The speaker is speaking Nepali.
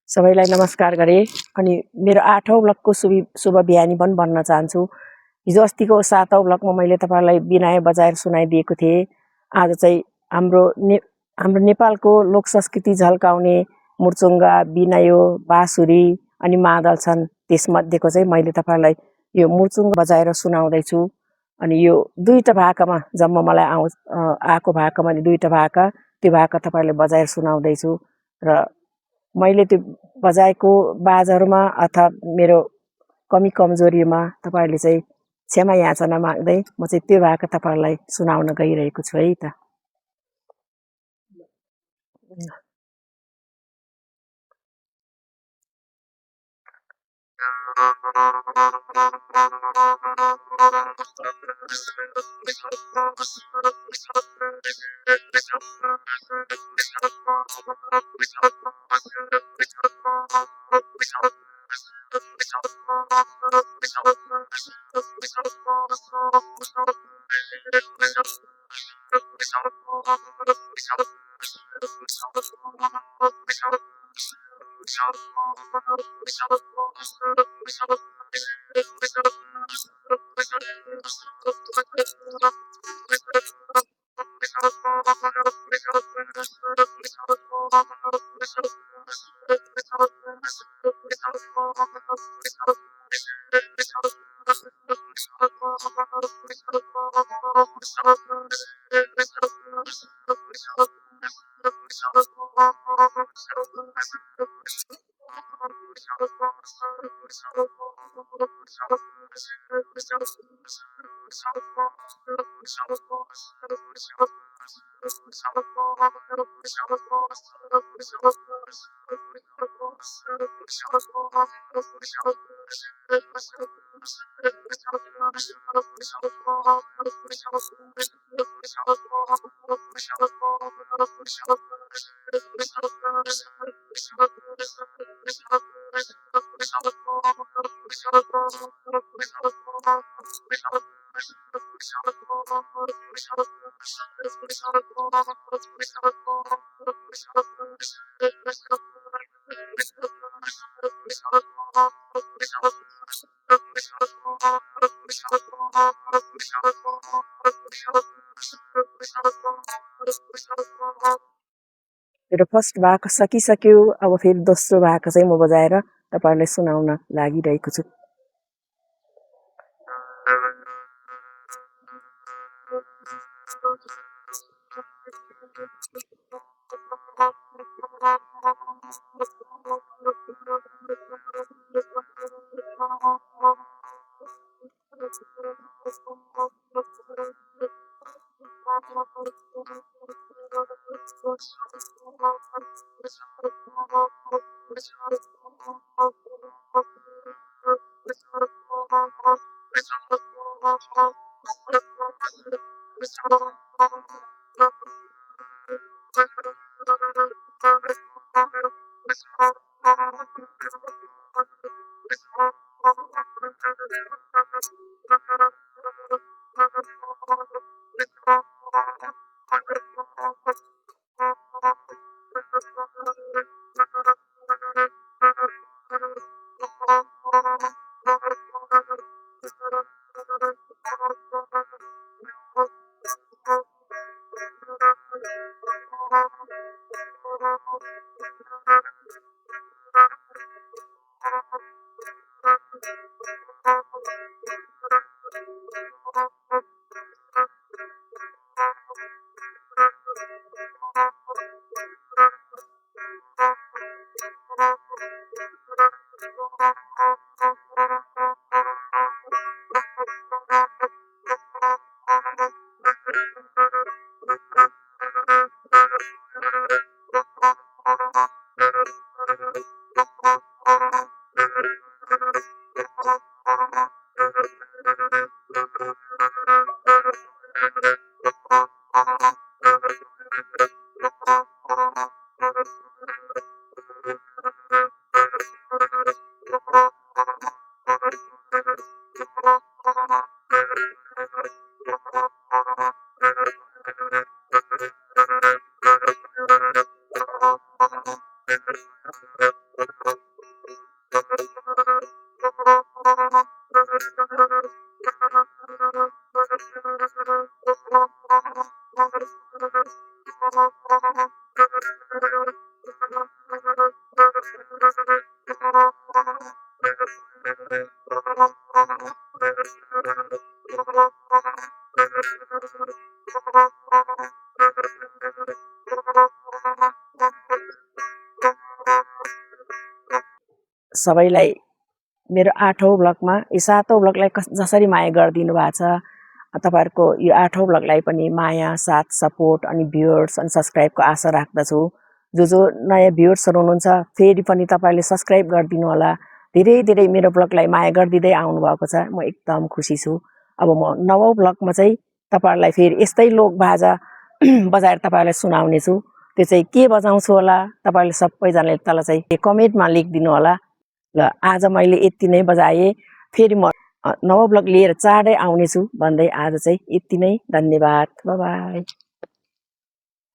सबैलाई नमस्कार गरे अनि मेरो 8औं ब्लकको शुभ बिहानी पनि भन्न चाहन्छु। हिजो अस्तिको 7औं ब्लकमा मैले तपाईहरुलाई बिनाए बजाएर सुनाइदिएको थिएँ। आज चाहिँ हाम्रो नेपालको लोक संस्कृति झल्काउने मुर्चुङ्गा, बिनायो, बाँसुरी अनि मादल छन्। त्यसमध्येको चाहिँ मैले तपाईहरुलाई यो मुर्चुङ्गा बजाएर सुनाउँदै छु। अनि यो दुईटा भाकामा जम्मा मलाई आएको भाकामा दुईटा भाका, त्यो भाका तपाईहरुलाई बजाएर सुनाउँदै छु र मैले त्यो बजाएको बाजहरुमा अथवा मेरो कमी कमजोरीमा तपाईहरुले चाहिँ क्षमा याचना माग्दै म चाहिँ त्यो भाका तपाईहरुलाई सुनाउन गइरहेको छु है त। मेरो फर्स्ट भाका सकिसक्यो। अब फेरि दोस्रो भाका चाहिँ म बजाएर तपाईहरुलाई सुनाउन लागिरहेको छु। सबैलाई मेरो 8औं ब्लगमा यो 7औं ब्लगलाई जसरी माया गरिदिनु भएको छ तपाईहरुको यो 8औं ब्लगलाई पनि माया साथ सपोर्ट अनि भ्युअर्स अनि सब्स्क्राइबको आशा राख्दछु। जो नयाँ भ्युअर्सहरु हुनुहुन्छ फेरि पनि तपाईहरुले सब्स्क्राइब गरिदिनु होला। धेरै धेरै मेरो ब्लगलाई माया गरिदिदै आउनु भएको छ। म एकदम खुसी छु। अब म 9औं ब्लगमा चाहिँ तपाईहरुलाई फेरि यस्तै लोक बाजा बजाएर तपाईहरुलाई सुनाउने छु। त्यो चाहिँ के बजाउँछु होला तपाईहरुले सबैजनाले तल चाहिँ कमेन्टमा लेखिदिनु होला। ल आज मैले यति नै बजाए। फेरि म 9औं ब्लग लिएर चाँडै आउने छु भन्दै आज चाहिँ यति नै। धन्यवाद। Bye bye.